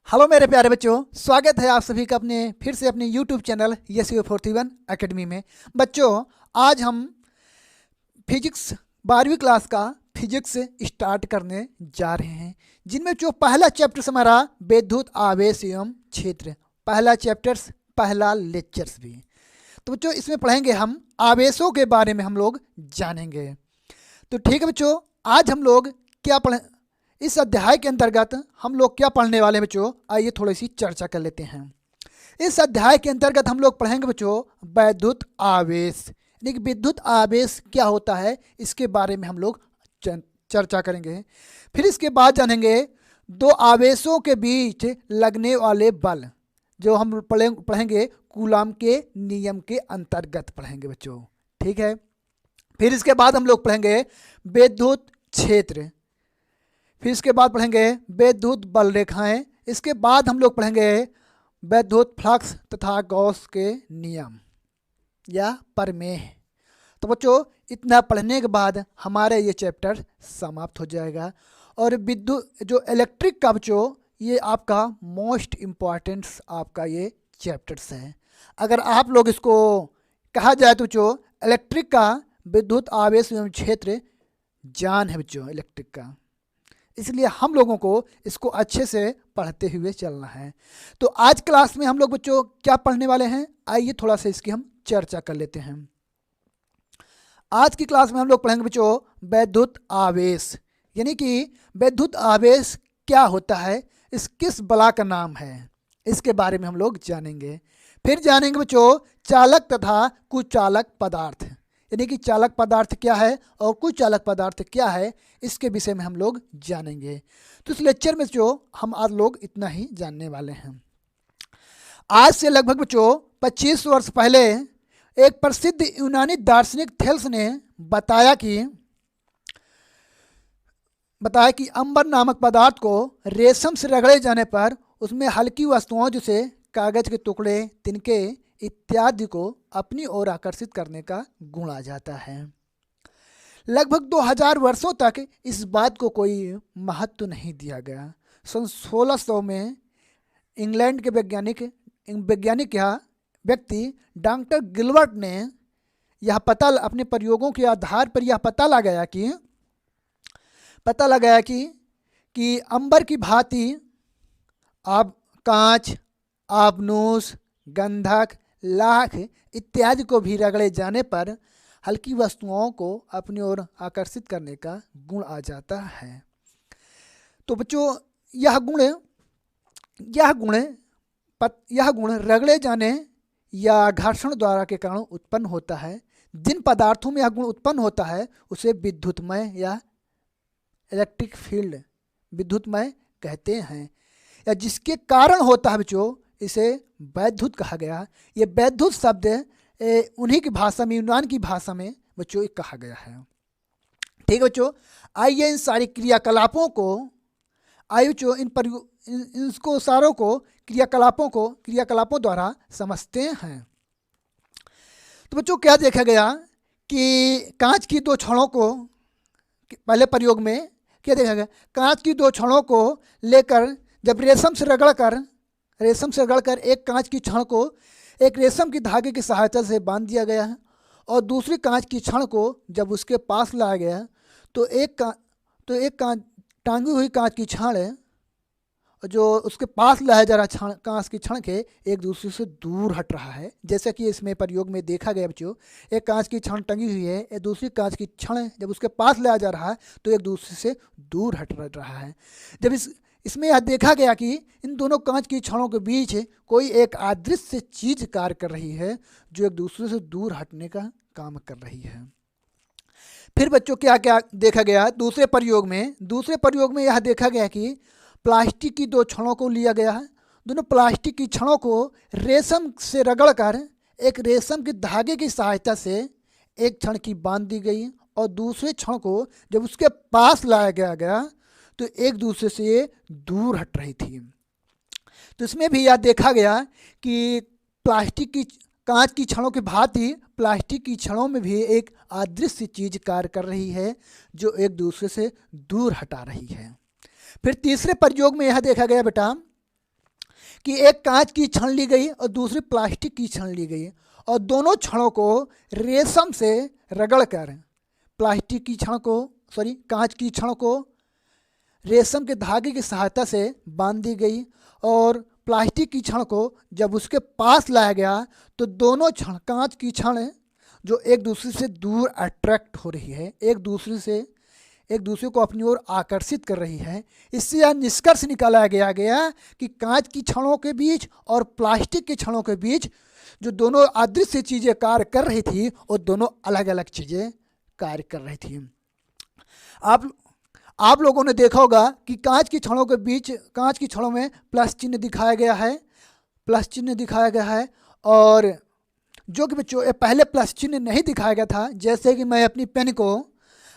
Hello मेरे प्यारे बच्चों, स्वागत है आप सभी का फिर से अपने यूट्यूब चैनल YES41 एकेडमी में। बच्चों, आज हम फिजिक्स 12वीं क्लास का फिजिक्स स्टार्ट करने जा रहे हैं, जिनमें जो पहला चैप्टर हमारा विद्युत आवेश एवं क्षेत्र, पहला चैप्टर्स, पहला लेक्चर्स भी। तो बच्चों, इसमें पढ़ेंगे हम आवेशों के बारे में हम लोग जानेंगे। तो ठीक है बच्चों, आज हम लोग क्या पढ़ इस अध्याय के अंतर्गत हम लोग क्या पढ़ने वाले हैं बच्चों, आइए थोड़ी सी चर्चा कर लेते हैं। इस अध्याय के अंतर्गत हम लोग पढ़ेंगे बच्चों विद्युत आवेश, यानी कि विद्युत आवेश क्या होता है, इसके बारे में हम लोग चर्चा करेंगे। फिर इसके बाद जानेंगे दो आवेशों के बीच लगने वाले बल, जो हम पढ़ेंगे कूलाम के नियम के अंतर्गत पढ़ेंगे बच्चों। ठीक है। फिर इसके बाद हम लोग पढ़ेंगे विद्युत क्षेत्र, फिर इसके बाद पढ़ेंगे विद्युत बल रेखाएं, इसके बाद हम लोग पढ़ेंगे विद्युत फ्लक्स तथा गॉस के नियम या प्रमेय। तो बच्चों, इतना पढ़ने के बाद हमारे ये चैप्टर समाप्त हो जाएगा। और विद्युत जो इलेक्ट्रिक का बच्चों, ये आपका मोस्ट इम्पॉर्टेंट आपका ये चैप्टर्स है। अगर आप लोग इसको कहा जाए तो बच्चों, इलेक्ट्रिक का विद्युत आवेश एवं क्षेत्र जान है बच्चों इलेक्ट्रिक का, इसलिए हम लोगों को इसको अच्छे से पढ़ते हुए चलना है। तो आज क्लास में हम लोग बच्चों क्या पढ़ने वाले हैं, आइए थोड़ा सा इसकी हम चर्चा कर लेते हैं। आज की क्लास में हम लोग पढ़ेंगे बच्चों विद्युत आवेश, यानी कि विद्युत आवेश क्या होता है, इस किस बला का नाम है, इसके बारे में हम लोग जानेंगे। फिर जानेंगे बच्चों चालक तथा कुचालक पदार्थ, यानी कि चालक पदार्थ क्या है और कुचालक पदार्थ क्या है, इसके विषय में हम लोग जानेंगे। तो इस लेक्चर में जो हम आज लोग इतना ही जानने वाले हैं। आज से लगभग बच्चों 25 वर्ष पहले एक प्रसिद्ध यूनानी दार्शनिक थेल्स ने बताया कि अंबर नामक पदार्थ को रेशम से रगड़े जाने पर उसमें हल्की वस्तुओं जैसे कागज के टुकड़े, तिनके इत्यादि को अपनी ओर आकर्षित करने का गुण आ जाता है। लगभग 2000 वर्षों तक इस बात को कोई महत्व नहीं दिया गया। सन 1600 में इंग्लैंड के वैज्ञानिक या व्यक्ति डॉक्टर गिलबर्ट ने यह अपने प्रयोगों के आधार पर यह पता लगाया कि अंबर की भांति कांच, आबनूस, गंधक, लाख इत्यादि को भी रगड़े जाने पर हल्की वस्तुओं को अपनी ओर आकर्षित करने का गुण आ जाता है। तो बच्चों, यह गुण रगड़े जाने या घर्षण द्वारा के कारण उत्पन्न होता है। जिन पदार्थों में यह गुण उत्पन्न होता है उसे विद्युतमय या इलेक्ट्रिक फील्ड, विद्युतमय कहते हैं, या जिसके कारण होता है बच्चों इसे वैद्युत कहा गया। ये वैद्युत शब्द उन्हीं की भाषा में, यूनान की भाषा में बच्चों कहा गया है। ठीक है बच्चों, आइए इन सारी क्रियाकलापों को, इनको सारों को क्रियाकलापों द्वारा समझते हैं। तो बच्चों, क्या देखा गया कि कांच की दो छड़ों को, पहले प्रयोग में क्या देखा गया, कांच की दो छड़ों को लेकर जब रेशम से रगड़कर एक कांच की छड़ को एक रेशम की धागे की सहायता से बांध दिया गया है, और दूसरी कांच की छड़ को जब उसके पास लाया गया तो एक टांगी हुई कांच की छड़ है, जो उसके पास लाया जा रहा कांच की छड़ के एक दूसरे से दूर हट रहा है। जैसा कि इसमें प्रयोग में देखा गया बच्चों, एक कांच की छड़ टंगी हुई है, एक दूसरी कांच की छड़ जब उसके पास लाया जा रहा है तो एक दूसरे से दूर हट रहा है। जब इसमें यह देखा गया कि इन दोनों कांच की छड़ों के बीच कोई एक अदृश्य चीज कार्य कर रही है, जो एक दूसरे से दूर हटने का काम कर रही है। फिर बच्चों क्या क्या देखा गया दूसरे प्रयोग में यह देखा गया कि प्लास्टिक की दो छड़ों को लिया गया है। दोनों प्लास्टिक की छड़ों को रेशम से रगड़कर एक रेशम के धागे की सहायता से एक छड़ की बांध दी गई, और दूसरे छड़ को जब उसके पास लाया गया तो एक दूसरे से ये दूर हट रही थी। तो इसमें भी यह देखा गया कि कांच की छड़ों की भांति प्लास्टिक की छड़ों में भी एक अदृश्य चीज कार्य कर रही है, जो एक दूसरे से दूर हटा रही है। फिर तीसरे प्रयोग में यह देखा गया बेटा कि एक कांच की छड़ ली गई और दूसरी प्लास्टिक की छड़ ली गई और दोनों छड़ों को रेशम से रगड़कर प्लास्टिक की छड़ को कांच की छड़ को रेशम के धागे की सहायता से बांध दी गई और प्लास्टिक की छड़ को जब उसके पास लाया गया तो दोनों छड़ कांच की छड़ जो एक दूसरे से दूर अट्रैक्ट हो रही है, एक दूसरे को अपनी ओर आकर्षित कर रही है। इससे यह निष्कर्ष निकाला गया कि कांच की छड़ों के बीच और प्लास्टिक की छड़ों के बीच जो दोनों अदृश्य चीज़ें कार्य कर रही थी वो दोनों अलग अलग चीज़ें कार्य कर रही थी। आप लोगों ने देखा होगा कि कांच की छड़ों के बीच, कांच की छड़ों में प्लस चिन्ह दिखाया गया है और जो कि बच्चों पहले प्लस चिन्ह नहीं दिखाया गया था। जैसे कि मैं अपनी पेन को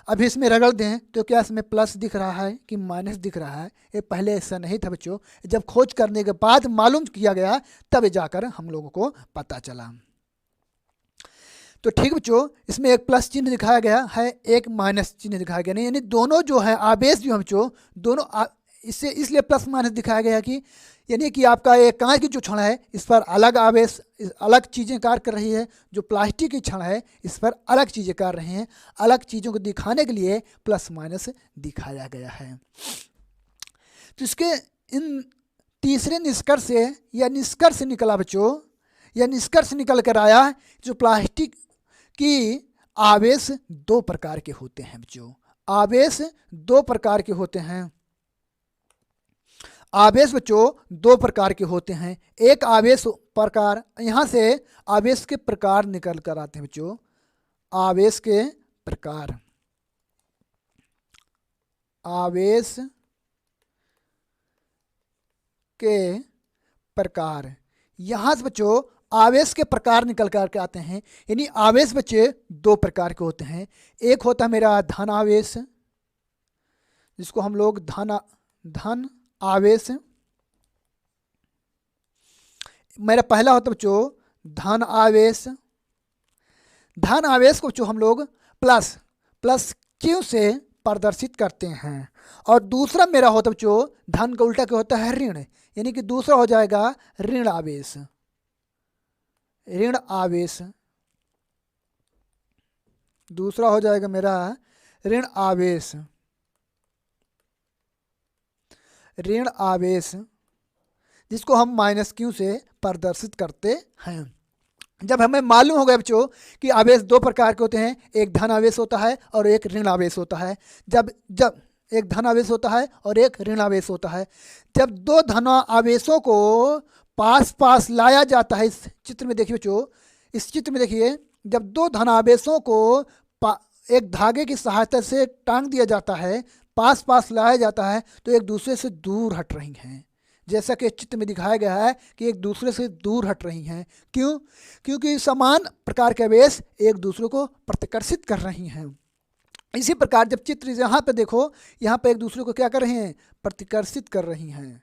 अभी इसमें रगड़ दें तो क्या इसमें प्लस दिख रहा है कि माइनस दिख रहा है? ये पहले ऐसा नहीं था बच्चों। जब खोज करने के बाद मालूम किया गया तब जाकर हम लोगों को पता चला। तो ठीक बच्चों, इसमें एक प्लस चिन्ह दिखाया गया है, एक माइनस चिन्ह दिखाया गया नहीं, यानी दोनों जो है आवेश जो है बच्चों दोनों इससे इसलिए प्लस माइनस दिखाया गया कि यानी कि आपका ये कांच की जो छड़ है इस पर अलग आवेश, अलग चीज़ें कार्य कर रही है, जो प्लास्टिक की छड़ है इस पर अलग चीज़ें कर रही हैं। अलग चीज़ों को दिखाने के लिए प्लस माइनस दिखाया गया है। तो इसके इन तीसरे निष्कर्ष से यह निष्कर्ष निकला बच्चों, यह निष्कर्ष निकल कर आया जो प्लास्टिक की आवेश दो प्रकार के होते हैं बच्चों। आवेश दो प्रकार के होते हैं। आवेश बच्चों दो प्रकार के होते हैं। एक आवेश प्रकार, यहाँ से आवेश के प्रकार निकल कर आते हैं बच्चों। आवेश के प्रकार, आवेश के प्रकार, यहाँ से बच्चों आवेश के प्रकार निकल कर आते हैं। यानी आवेश बच्चे दो प्रकार के होते हैं। एक होता है मेरा धन आवेश, जिसको हम लोग धन आवेश, मेरा पहला होता बच्चों धन आवेश। धन आवेश को बच्चों हम लोग प्लस क्यू से प्रदर्शित करते हैं। और दूसरा मेरा होता बच्चों धन का उल्टा क्या होता है? ऋण, यानी कि दूसरा हो जाएगा ऋण आवेश। ऋण आवेश दूसरा हो जाएगा मेरा ऋण आवेश। ऋण आवेश जिसको हम माइनस क्यू से प्रदर्शित करते हैं। जब हमें मालूम हो गया बच्चों कि आवेश दो प्रकार के होते हैं, एक धन आवेश होता है और एक ऋण आवेश होता है। जब एक धन आवेश होता है और एक ऋण आवेश होता है, जब दो धन आवेशों को पास लाया जाता है, इस चित्र में देखिए बच्चों, इस चित्र में देखिए, जब दो धन आवेशों को एक धागे की सहायता से टांग दिया जाता है, पास लाया जाता है, तो एक दूसरे से दूर हट रही हैं। जैसा कि चित्र में दिखाया गया है कि एक दूसरे से दूर हट रही हैं। क्यों? क्योंकि समान प्रकार के आवेश एक दूसरे को प्रतिकर्षित कर रही हैं। इसी प्रकार जब चित्र यहाँ पे देखो, यहाँ पे एक दूसरे को क्या कर रही हैं? प्रतिकर्षित कर रही हैं।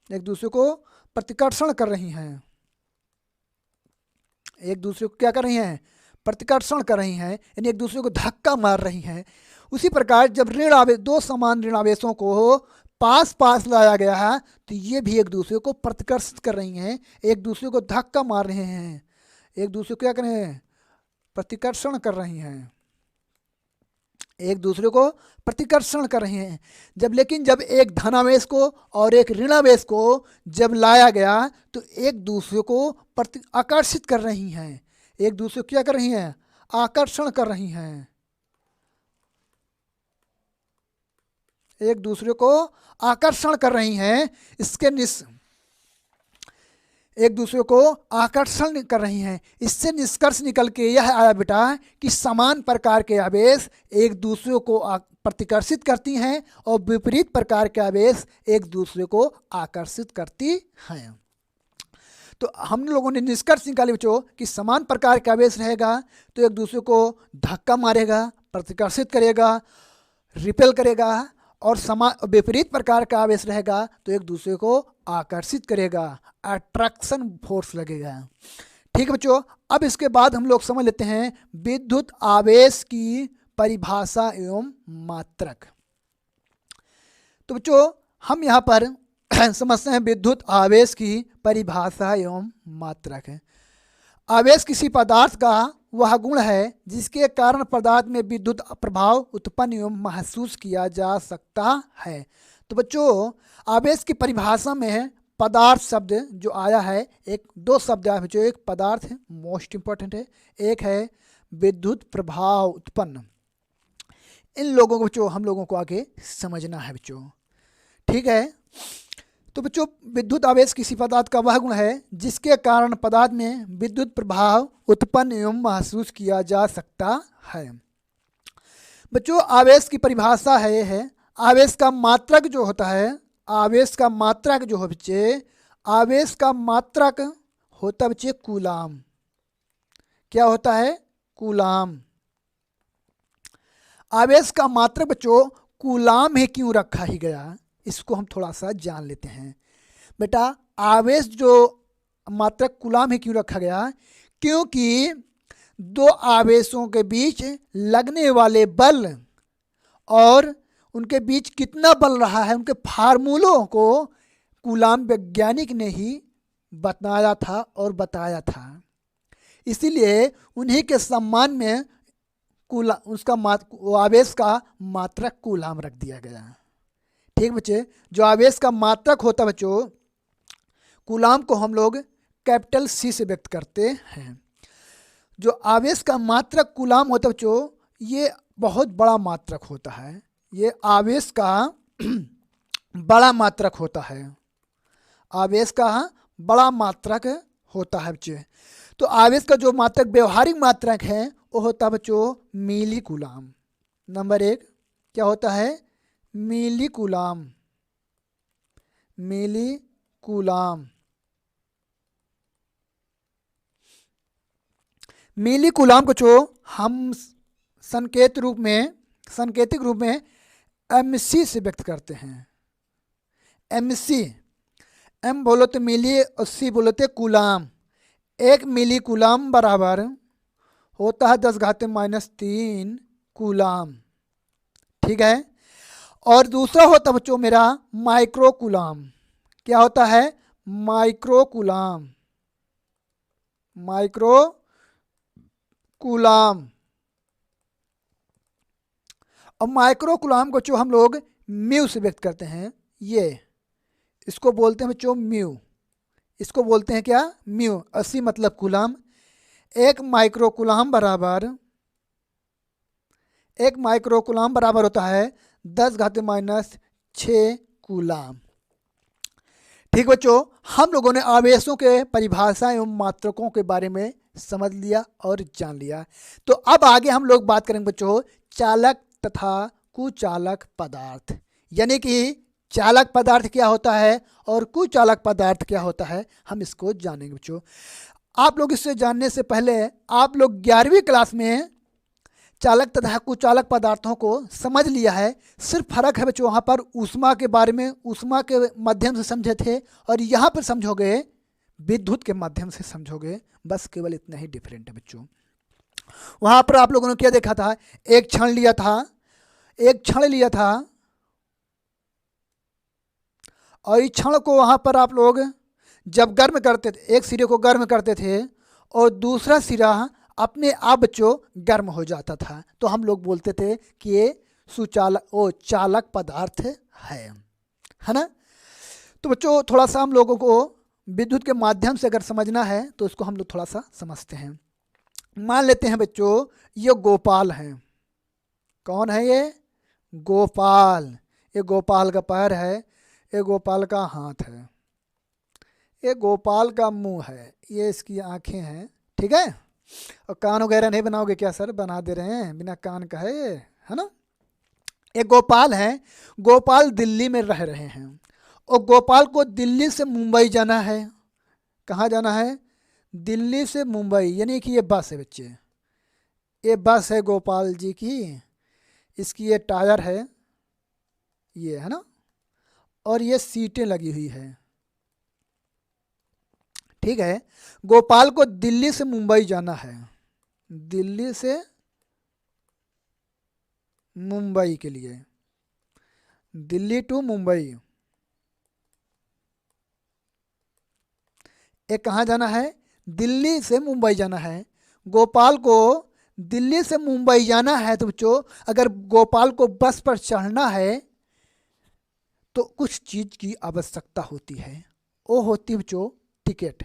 एक दूसरे को प्रतिकर्षण कर रही हैं। एक दूसरे को क्या कर रही हैं? प्रतिकर्षण कर रही हैं, यानी एक दूसरे को धक्का मार रही हैं। उसी प्रकार जब ऋण आवेश, दो समान ऋण आवेशों को पास लाया गया है, तो ये भी एक दूसरे को प्रतिकर्षित कर रही हैं, एक दूसरे को धक्का मार रहे हैं, एक दूसरे को क्या कर रहे हैं? प्रतिकर्षण कर रही हैं, एक दूसरे को प्रतिकर्षण कर रहे हैं। लेकिन जब एक धनावेश को और एक ऋणावेश को जब लाया गया तो एक दूसरे को आकर्षित कर रही हैं, एक दूसरे को क्या कर रही हैं? आकर्षण कर रही हैं, एक दूसरे को आकर्षण कर रही हैं। एक दूसरे को आकर्षण कर रही हैं। इससे निष्कर्ष निकल के यह आया बेटा कि समान प्रकार के आवेश एक दूसरे को प्रतिकर्षित करती हैं और विपरीत प्रकार के आवेश एक दूसरे को आकर्षित करती हैं। तो हम लोगों ने निष्कर्ष निकाले बच्चों कि समान प्रकार का आवेश रहेगा तो एक दूसरे को धक्का मारेगा, प्रतिकर्षित करेगा, रिपेल करेगा, और विपरीत प्रकार का आवेश रहेगा तो एक दूसरे को आकर्षित करेगा, अट्रैक्शन फोर्स लगेगा। ठीक है बच्चों, अब इसके बाद हम लोग समझ लेते हैं विद्युत आवेश की परिभाषा एवं मात्रक। तो बच्चों हम यहाँ पर समझते हैं विद्युत आवेश की परिभाषा एवं मात्रक है। आवेश किसी पदार्थ का वह गुण है जिसके कारण पदार्थ में विद्युत प्रभाव उत्पन्न एवं महसूस किया जा सकता है। तो बच्चों आवेश की परिभाषा में पदार्थ शब्द जो आया है, दो शब्द आए बच्चों, एक पदार्थ है, मोस्ट इंपॉर्टेंट है, एक है विद्युत प्रभाव उत्पन्न। इन लोगों को बच्चों हम लोगों को आगे समझना है बच्चों, ठीक है। तो बच्चों विद्युत आवेश किसी पदार्थ का वह गुण है जिसके कारण पदार्थ में विद्युत प्रभाव उत्पन्न एवं महसूस किया जा सकता है। बच्चों आवेश की परिभाषा है आवेश का मात्रक जो होता है, आवेश का मात्रक जो है बच्चे, आवेश का मात्रक होता है बच्चे कूलाम। क्या होता है? कूलाम। आवेश का मात्रक बच्चों कूलाम ही क्यों रखा ही गया, इसको हम थोड़ा सा जान लेते हैं। बेटा आवेश जो मात्रक कूलाम ही क्यों रखा गया, क्योंकि दो आवेशों के बीच लगने वाले बल और उनके बीच कितना बल रहा है, उनके फार्मूलों को कूलाम वैज्ञानिक ने ही बताया था और बताया था। इसीलिए उन्हीं के सम्मान में आवेश का मात्रक कूलाम रख दिया गया। ठीक बच्चे, जो आवेश का मात्रक होता बच्चों कूलाम को हम लोग कैपिटल सी से व्यक्त करते हैं। जो आवेश का मात्रक कूलाम होता बच्चों ये बहुत बड़ा मात्रक होता है, ये आवेश का बड़ा मात्रक होता है, आवेश का बड़ा मात्रक होता है बच्चे। तो आवेश का जो मात्रक व्यवहारिक मात्रक है वो होता है बच्चों मिली कूलाम। नंबर 1 क्या होता है? मिली कूलाम। मिली कूलाम। मिली कूलाम को जो हम सांकेतिक रूप में mc से व्यक्त करते हैं। mc, m बोलो तो मिली और c बोलो तो कूलाम। 1 मिली कूलाम बराबर होता है 10⁻³ कूलाम। ठीक है। और दूसरा होता है बच्चों मेरा माइक्रो कूलाम। क्या होता है? Micro coulomb. Micro coulomb. और माइक्रो कूलाम को जो हम लोग म्यू से व्यक्त करते हैं, ये इसको बोलते हैं बच्चों म्यू। इसको बोलते हैं क्या? म्यू। 80 मतलब कूलाम। 1 माइक्रो कूलाम बराबर होता है 10⁻⁶ कूलाम। ठीक बच्चों, हम लोगों ने आवेशों के परिभाषा एवं मात्रकों के बारे में समझ लिया और जान लिया। तो अब आगे हम लोग बात करेंगे बच्चों चालक तथा कुचालक पदार्थ, यानी कि चालक पदार्थ क्या होता है और कुचालक पदार्थ क्या होता है, हम इसको जानेंगे बच्चों। आप लोग इससे जानने से पहले आप लोग 11वीं क्लास में चालक तथा कुचालक पदार्थों को समझ लिया है। सिर्फ फर्क है बच्चों वहाँ पर ऊष्मा के बारे में, ऊष्मा के माध्यम से समझे थे और यहाँ पर समझोगे विद्युत के माध्यम से समझोगे, बस केवल इतना ही डिफरेंट है बच्चों। वहाँ पर आप लोगों ने क्या देखा था? एक क्षण लिया था और इस क्षण को वहाँ पर आप लोग जब गर्म करते थे, एक सिरे को गर्म करते थे और दूसरा सिरा अपने आप बच्चों गर्म हो जाता था, तो हम लोग बोलते थे कि ये चालक पदार्थ है ना। तो बच्चों थोड़ा सा हम लोगों को विद्युत के माध्यम से अगर समझना है तो उसको हम लोग थोड़ा सा समझते हैं। मान लेते हैं बच्चों ये गोपाल हैं। कौन है ये? गोपाल। ये गोपाल का पैर है, ये गोपाल का हाथ है, ये गोपाल का मुंह है, ये इसकी आंखें हैं। ठीक है। और कान वगैरह नहीं बनाओगे क्या सर? बना दे रहे हैं, बिना कान का है ये, है ना। ये गोपाल है, गोपाल दिल्ली में रह रहे हैं और गोपाल को दिल्ली से मुंबई जाना है। कहाँ जाना है? दिल्ली से मुंबई, यानी कि ये बस है बच्चे, ये बस है गोपाल जी की। इसकी ये टायर है, ये है ना, और ये सीटें लगी हुई है। ठीक है। गोपाल को दिल्ली से मुंबई जाना है, दिल्ली से मुंबई के लिए, दिल्ली टू मुंबई। एक कहाँ जाना है, दिल्ली से मुंबई जाना है। गोपाल को दिल्ली से मुंबई जाना है तो बच्चों अगर गोपाल को बस पर चढ़ना है तो कुछ चीज़ की आवश्यकता होती है, वो होती है बच्चों टिकट।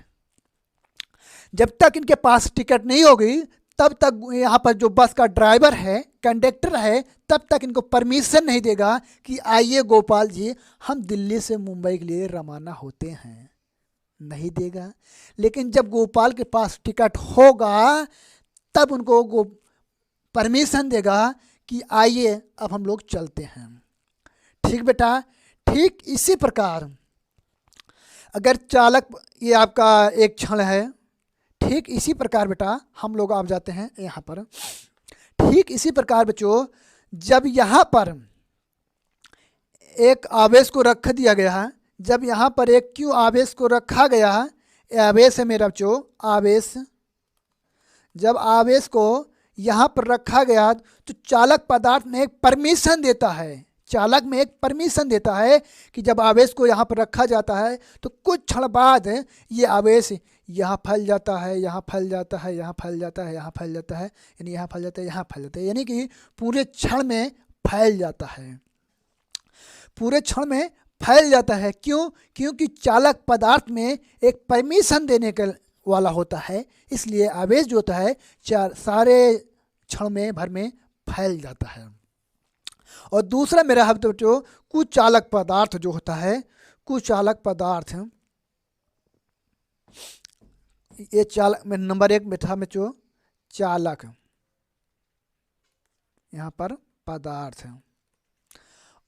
जब तक इनके पास टिकट नहीं होगी तब तक यहाँ पर जो बस का ड्राइवर है, कंडक्टर है, तब तक इनको परमिशन नहीं देगा कि आइए गोपाल जी हम दिल्ली से मुंबई के लिए रवाना होते हैं, नहीं देगा। लेकिन जब गोपाल के पास टिकट होगा तब उनको परमिशन देगा कि आइए अब हम लोग चलते हैं। ठीक बेटा, ठीक इसी प्रकार अगर चालक, ये आपका एक क्षण है, ठीक इसी प्रकार बेटा हम लोग आप जाते हैं यहाँ पर। ठीक इसी प्रकार बच्चों जब यहाँ पर एक आवेश को रख दिया गया है, जब यहाँ पर एक क्यू आवेश को रखा गया है, आवेश है मेरा बच्चों आवेश, जब आवेश को यहाँ पर रखा गया तो चालक पदार्थ में एक परमिशन देता है, चालक में एक परमिशन देता है कि जब आवेश को यहाँ पर रखा जाता है तो कुछ क्षण बाद ये आवेश यहाँ फैल जाता है, यहाँ फैल जाता है, यहाँ फैल जाता है, यहाँ फैल जाता है, यानी यहाँ फैल जाता है, यहाँ फैल जाता है, यानी कि पूरे क्षण में फैल जाता है, पूरे क्षण में फैल जाता है। क्यों? क्योंकि चालक पदार्थ में एक परमिशन देने के वाला होता है, इसलिए आवेश जो होता है सारे क्षण में भर में फैल जाता है। और दूसरा मेरा है बच्चों कुचालक पदार्थ जो होता है, कुचालक पदार्थ, ये चालक में नंबर एक बैठा बच्चों चालक, यहाँ पर पदार्थ,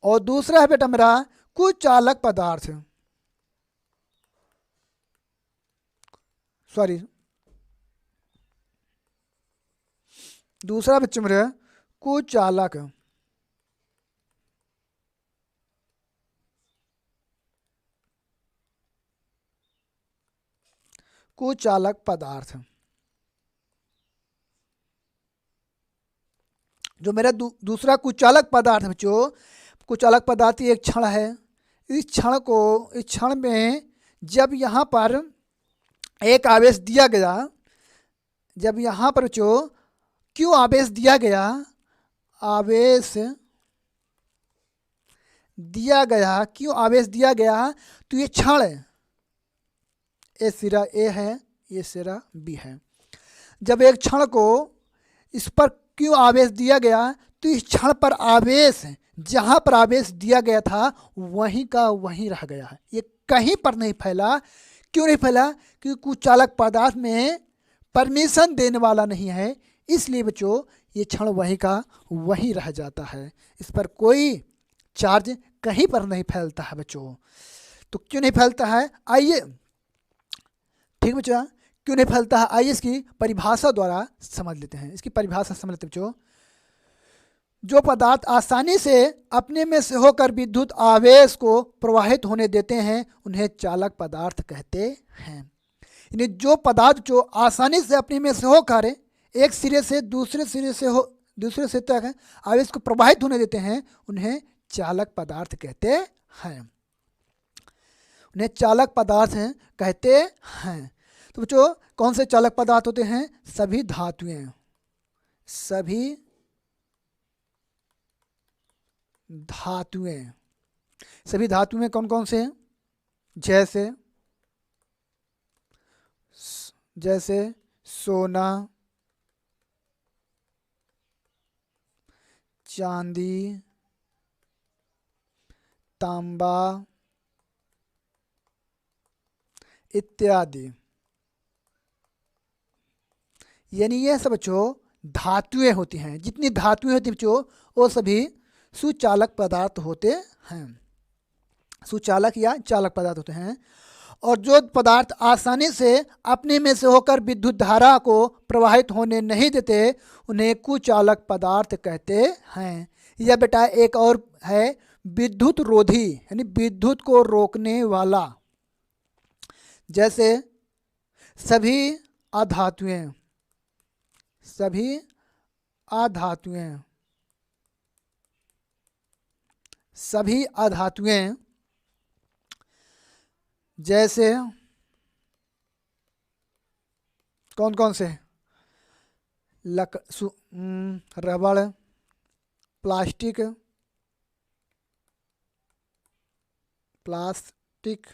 और दूसरा है बेटा मेरा कुचालक पदार्थ, सॉरी दूसरा बच्चों मेरा कुचालक, कुचालक पदार्थ। जो मेरा दूसरा कुचालक पदार्थ है बच्चों, कुचालक पदार्थ एक क्षण है, इस क्षण में जब यहाँ पर एक आवेश दिया गया, जब यहाँ पर बच्चों क्यों आवेश दिया गया, आवेश दिया गया, क्यों आवेश दिया गया, तो ये क्षण है, ये सिरा ए है, ये सिरा बी है। जब एक क्षण को इस पर क्यों आवेश दिया गया तो इस क्षण पर आवेश जहाँ पर आवेश दिया गया था वहीं का वहीं रह गया है, ये कहीं पर नहीं फैला। क्यों नहीं फैला? क्योंकि कुचालक पदार्थ में परमिशन देने वाला नहीं है, इसलिए बच्चों ये क्षण वहीं का वहीं रह जाता है, इस पर कोई चार्ज कहीं पर नहीं फैलता है बच्चों। तो क्यों नहीं फैलता है, आइए, ठीक बच्चों, क्यों नहीं फैलता है आइए इसकी परिभाषा द्वारा समझ लेते हैं। इसकी परिभाषा समझ लेते बच्चों, जो पदार्थ आसानी से अपने में से होकर विद्युत आवेश को प्रवाहित होने देते हैं उन्हें चालक पदार्थ कहते हैं। यानी जो पदार्थ जो आसानी से अपने में से होकर एक सिरे से दूसरे सिरे तक आवेश को प्रवाहित होने देते हैं उन्हें चालक पदार्थ कहते हैं, उन्हें चालक पदार्थ कहते हैं। तो बच्चों कौन से चालक पदार्थ होते हैं? सभी धातुएं, सभी धातुएं, सभी धातुएं कौन कौन से हैं? जैसे सोना, चांदी, तांबा इत्यादि। यानी ये सब बच्चों धातुएं होती हैं, जितनी धातुएं होती हैं बच्चों वो सभी सुचालक पदार्थ होते हैं, सुचालक या चालक पदार्थ होते हैं। और जो पदार्थ आसानी से अपने में से होकर विद्युत धारा को प्रवाहित होने नहीं देते उन्हें कुचालक पदार्थ कहते हैं। यह बेटा एक और है विद्युत रोधी, यानी विद्युत को रोकने वाला। जैसे सभी अधातुएं, सभी अधातुएं, सभी अधातुएं जैसे कौन कौन से? रबड़, प्लास्टिक, प्लास्टिक,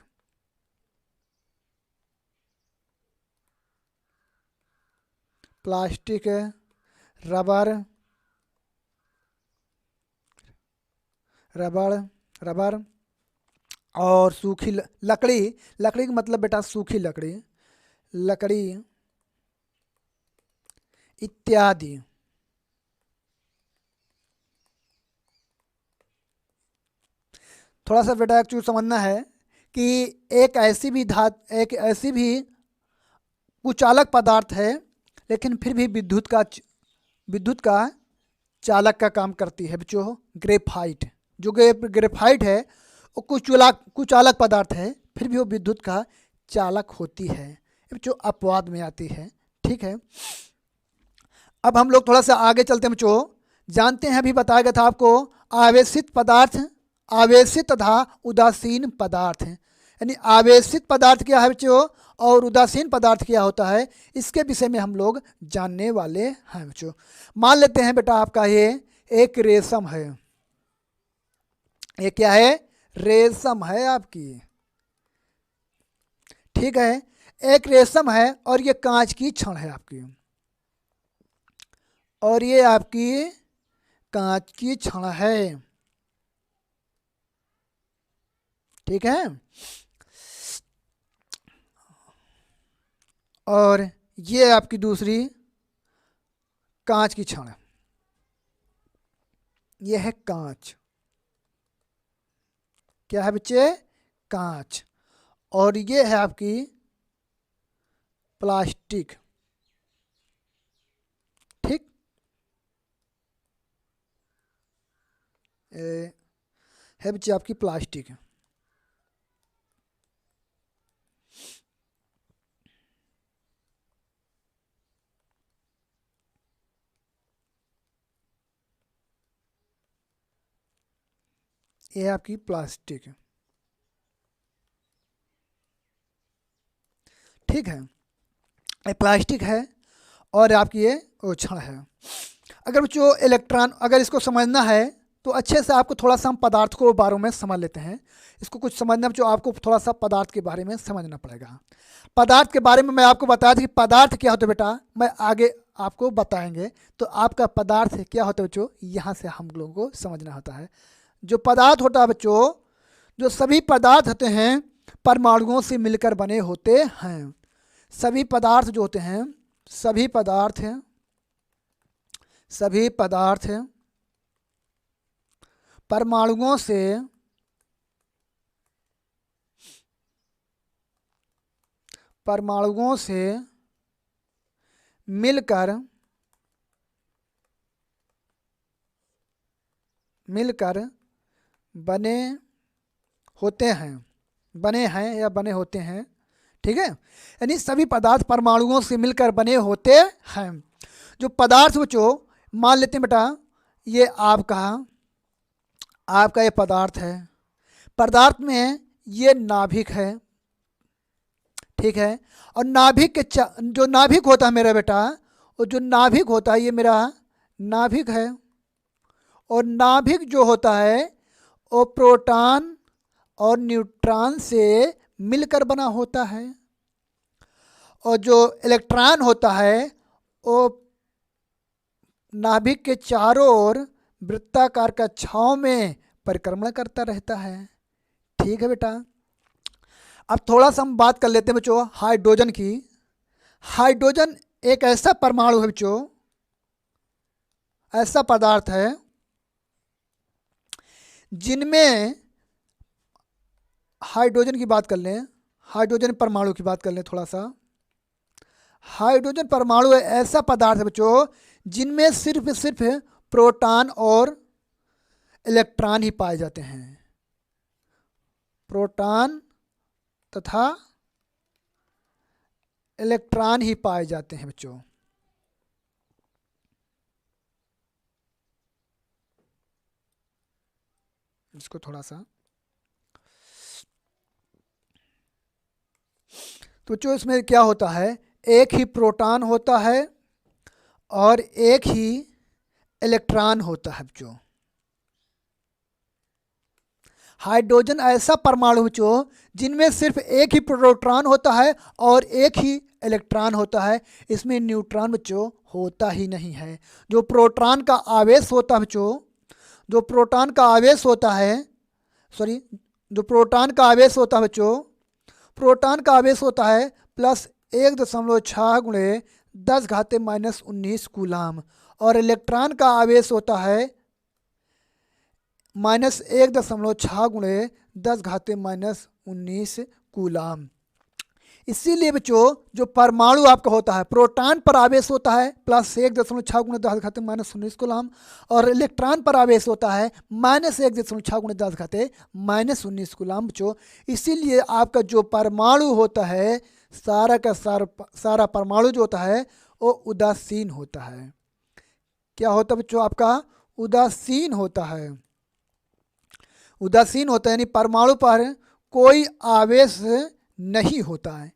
प्लास्टिक, रबर, रबड़, रबर और सूखी लकड़ी। लकड़ी का मतलब बेटा सूखी लकड़ी, लकड़ी इत्यादि। थोड़ा सा बेटा एक चीज समझना है कि एक ऐसी भी कुचालक पदार्थ है, लेकिन फिर भी विद्युत का चालक का काम करती है बच्चों। ग्रेफाइट, जो ग्रेफाइट है वो कुचालक पदार्थ है, फिर भी वो विद्युत का चालक होती है। ये बच्चों अपवाद में आती है। ठीक है, अब हम लोग थोड़ा सा आगे चलते हैं बच्चों। जानते हैं, अभी बताया गया था आपको, आवेशित पदार्थ, आवेशित तथा उदासीन पदार्थ। यानी आवेशित पदार्थ क्या है बच्चों और उदासीन पदार्थ क्या होता है, इसके विषय में हम लोग जानने वाले हैं बच्चों। मान लेते हैं बेटा आपका ये एक रेशम है। ये क्या है? रेशम है आपकी। ठीक है, एक रेशम है और ये कांच की छड़ है आपकी, और ये आपकी कांच की छड़ है। ठीक है, और ये आपकी दूसरी कांच की छड़, ये है कांच। क्या है बच्चे? कांच। और ये है आपकी प्लास्टिक। ठीक, है बच्चे आपकी प्लास्टिक। ये है आपकी प्लास्टिक। ठीक है, ये प्लास्टिक है और आपकी ये छड़ है। अगर बच्चों इलेक्ट्रॉन, अगर इसको समझना है तो अच्छे से आपको थोड़ा सा हम पदार्थ को बारे में समझ लेते हैं। इसको कुछ समझना बच्चों, आपको थोड़ा सा पदार्थ के बारे में समझना पड़ेगा। पदार्थ के बारे में मैं आपको बताया था कि पदार्थ क्या होता है बेटा, मैं आगे आपको बताएंगे। तो आपका पदार्थ क्या होता है बच्चों, यहाँ से हम लोगों को समझना होता है। जो पदार्थ होता है बच्चों, जो सभी पदार्थ होते हैं परमाणुओं से मिलकर बने होते हैं। सभी पदार्थ जो होते हैं, सभी पदार्थ हैं, सभी पदार्थ परमाणुओं से मिलकर बने होते हैं, बने हैं या बने होते हैं। ठीक है, यानी सभी पदार्थ परमाणुओं से मिलकर बने होते हैं। जो पदार्थ बच्चों, मान लेते हैं बेटा ये आपका ये पदार्थ है। पदार्थ में ये नाभिक है। ठीक है, और नाभिक के जो नाभिक होता है मेरा बेटा, और जो नाभिक होता है ये मेरा नाभिक है। और नाभिक जो होता है वो प्रोटॉन और न्यूट्रॉन से मिलकर बना होता है। और जो इलेक्ट्रॉन होता है वो नाभिक के चारों ओर वृत्ताकार कक्षाओं में परिक्रमण करता रहता है। ठीक है बेटा, अब थोड़ा सा हम बात कर लेते हैं बच्चों हाइड्रोजन की। हाइड्रोजन एक ऐसा परमाणु है बच्चों, ऐसा पदार्थ है जिनमें, हाइड्रोजन की बात कर लें, हाइड्रोजन परमाणु की बात कर लें थोड़ा सा। हाइड्रोजन परमाणु ऐसा पदार्थ है बच्चों जिनमें सिर्फ प्रोटॉन और इलेक्ट्रॉन ही पाए जाते हैं। प्रोटॉन तथा इलेक्ट्रॉन ही पाए जाते हैं बच्चों। इसको थोड़ा सा, तो बच्चों इसमें क्या होता है, एक ही प्रोटॉन होता है और एक ही इलेक्ट्रॉन होता है बच्चों। हाइड्रोजन ऐसा परमाणु बच्चों जिनमें सिर्फ एक ही प्रोटॉन होता है और एक ही इलेक्ट्रॉन होता है, इसमें न्यूट्रॉन बच्चों होता ही नहीं है। जो प्रोटॉन का आवेश होता है बच्चों, जो प्रोटॉन का आवेश होता है, जो प्रोटॉन का आवेश होता है बच्चों, प्रोटॉन का आवेश होता है +1.6 × 10⁻⁻19 कूलाम, और इलेक्ट्रॉन का आवेश होता है -1.6 × 10⁻⁻19 कूलाम। इसीलिए बच्चों जो परमाणु आपका होता है, प्रोटॉन पर आवेश होता है +1.6 × 10⁻⁻19 कूलाम, और इलेक्ट्रॉन पर आवेश होता है -1.6 × 10⁻⁻19 कूलाम बच्चों। इसीलिए आपका जो परमाणु होता है, सारा का सारा परमाणु जो होता है वो उदासीन होता है। क्या होता है बच्चों? आपका उदासीन होता है। उदासीन होता है यानी परमाणु पर कोई आवेश नहीं होता है।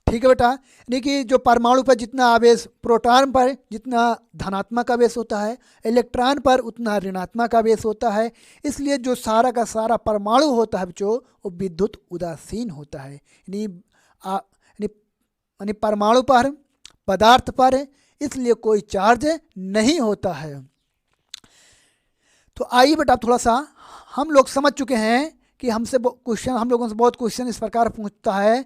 ठीक है बेटा, यानी कि जो परमाणु पर जितना आवेश, प्रोटॉन पर जितना धनात्मक आवेश होता है, इलेक्ट्रॉन पर उतना ऋणात्मक आवेश होता है। इसलिए जो सारा का सारा परमाणु होता है बच्चों वो विद्युत उदासीन होता है। यानी परमाणु पर, पदार्थ पर इसलिए कोई चार्ज नहीं होता है। तो आइए बेटा थोड़ा सा हम लोग समझ चुके हैं कि हम लोगों से बहुत क्वेश्चन इस प्रकार पूछता है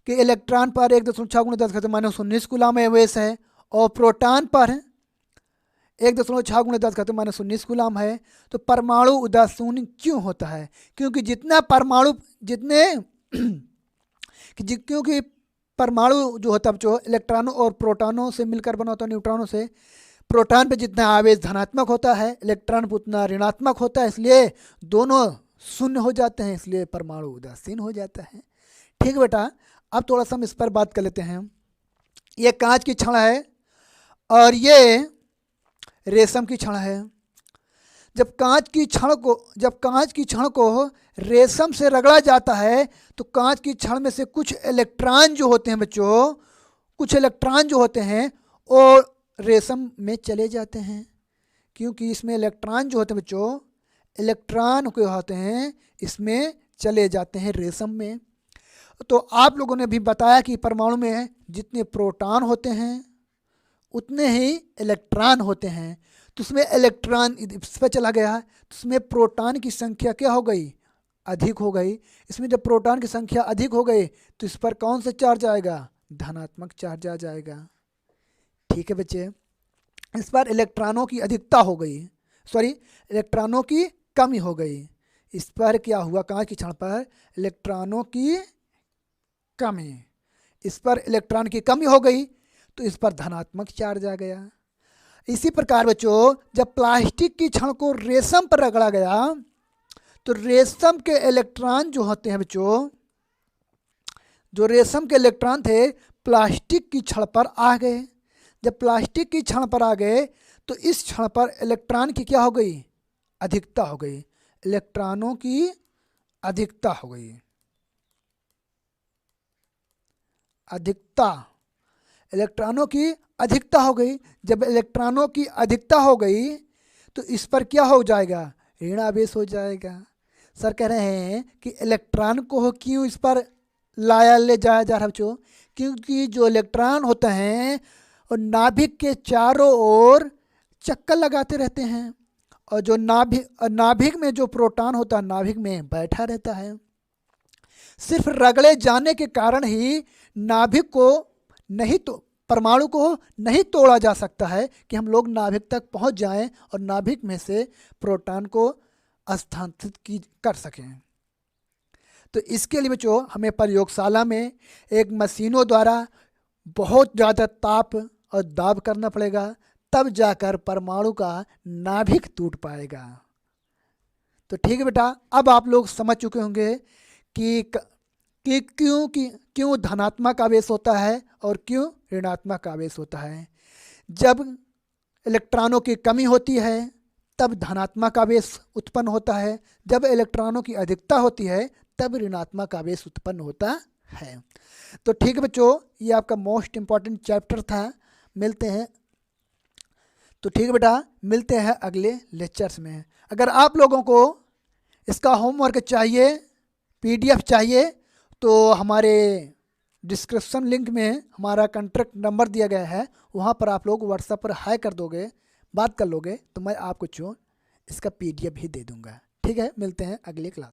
कि इलेक्ट्रॉन पर 1.6 × 10⁻⁻19 कूलाम आवेश है और प्रोटॉन पर 1.6 × 10⁻⁻19 कूलाम है। तो परमाणु उदासीन क्यों होता है? क्योंकि क्योंकि परमाणु जो होता है जो इलेक्ट्रॉनों और प्रोटॉनों से मिलकर बना होता है, न्यूट्रॉनों से। प्रोटॉन पे जितना आवेश धनात्मक होता है, इलेक्ट्रॉन पर उतना ऋणात्मक होता है, इसलिए दोनों शून्य हो जाते हैं, इसलिए परमाणु उदासीन हो जाता है। ठीक बेटा, अब थोड़ा सा हम इस पर बात कर लेते हैं। ये कांच की छड़ है और ये रेशम की छड़ है। जब कांच की छड़ को रेशम से रगड़ा जाता है तो कांच की छड़ में से कुछ इलेक्ट्रॉन जो होते हैं बच्चों, कुछ इलेक्ट्रॉन जो होते हैं वो रेशम में चले जाते हैं, क्योंकि इसमें इलेक्ट्रॉन जो होते हैं बच्चों, इलेक्ट्रॉन जो होते हैं इसमें चले जाते हैं रेशम में। तो आप लोगों ने भी बताया कि परमाणु में जितने प्रोटॉन होते हैं उतने ही इलेक्ट्रॉन होते हैं। तो उसमें इलेक्ट्रॉन इस पर चला गया तो उसमें प्रोटॉन की संख्या क्या हो गई? अधिक हो गई। इसमें जब प्रोटॉन की संख्या अधिक हो गई तो इस पर कौन सा चार्ज आएगा? धनात्मक चार्ज आ जाएगा। ठीक है बच्चे, इस पर इलेक्ट्रॉनों की अधिकता हो गई, इलेक्ट्रॉनों की कमी हो गई। इस पर क्या हुआ? कांच की छड़ पर इलेक्ट्रॉनों की कमी, इस पर इलेक्ट्रॉन की कमी हो गई तो इस पर धनात्मक चार्ज आ गया। इसी प्रकार बच्चों जब प्लास्टिक की छड़ को रेशम पर रगड़ा गया तो रेशम के इलेक्ट्रॉन जो होते हैं बच्चों, जो रेशम के इलेक्ट्रॉन थे प्लास्टिक की छड़ पर आ गए। जब प्लास्टिक की छड़ पर आ गए तो इस छड़ पर इलेक्ट्रॉन की क्या हो गई? अधिकता हो गई। इलेक्ट्रॉनों की अधिकता हो गई। इलेक्ट्रॉनों की अधिकता हो गई। जब इलेक्ट्रॉनों की अधिकता हो गई तो इस पर क्या हो जाएगा? ऋण आवेश हो जाएगा। सर कह रहे हैं कि इलेक्ट्रॉन को क्यों इस पर ले जाया जा रहा है बच्चों? क्योंकि जो इलेक्ट्रॉन होते हैं और नाभिक के चारों ओर चक्कर लगाते रहते हैं, और जो नाभिक में जो प्रोटॉन होता है नाभिक में बैठा रहता है। सिर्फ रगड़े जाने के कारण ही नाभिक को नहीं तो परमाणु को नहीं तोड़ा जा सकता है कि हम लोग नाभिक तक पहुंच जाएं और नाभिक में से प्रोटॉन को स्थानांतरित कर सकें। तो इसके लिए बच्चों हमें प्रयोगशाला में एक मशीनों द्वारा बहुत ज़्यादा ताप और दाब करना पड़ेगा, तब जाकर परमाणु का नाभिक टूट पाएगा। तो ठीक है बेटा, अब आप लोग समझ चुके होंगे कि क्यों धनात्मक आवेश होता है और क्यों ऋणात्मक आवेश होता है। जब इलेक्ट्रॉनों की कमी होती है तब धनात्मक आवेश उत्पन्न होता है, जब इलेक्ट्रॉनों की अधिकता होती है तब ऋणात्मक आवेश उत्पन्न होता है। तो ठीक है बच्चों, ये आपका मोस्ट इम्पॉर्टेंट चैप्टर था। मिलते हैं, तो ठीक है बेटा, मिलते हैं अगले लेक्चर्स में। अगर आप लोगों को इसका होमवर्क चाहिए, पीडीएफ चाहिए, तो हमारे डिस्क्रिप्शन लिंक में हमारा कॉन्टैक्ट नंबर दिया गया है, वहाँ पर आप लोग व्हाट्सएप पर हाई कर दोगे, बात कर लोगे, तो मैं आपको इसका पीडीएफ भी दे दूँगा। ठीक है, मिलते हैं अगले क्लास।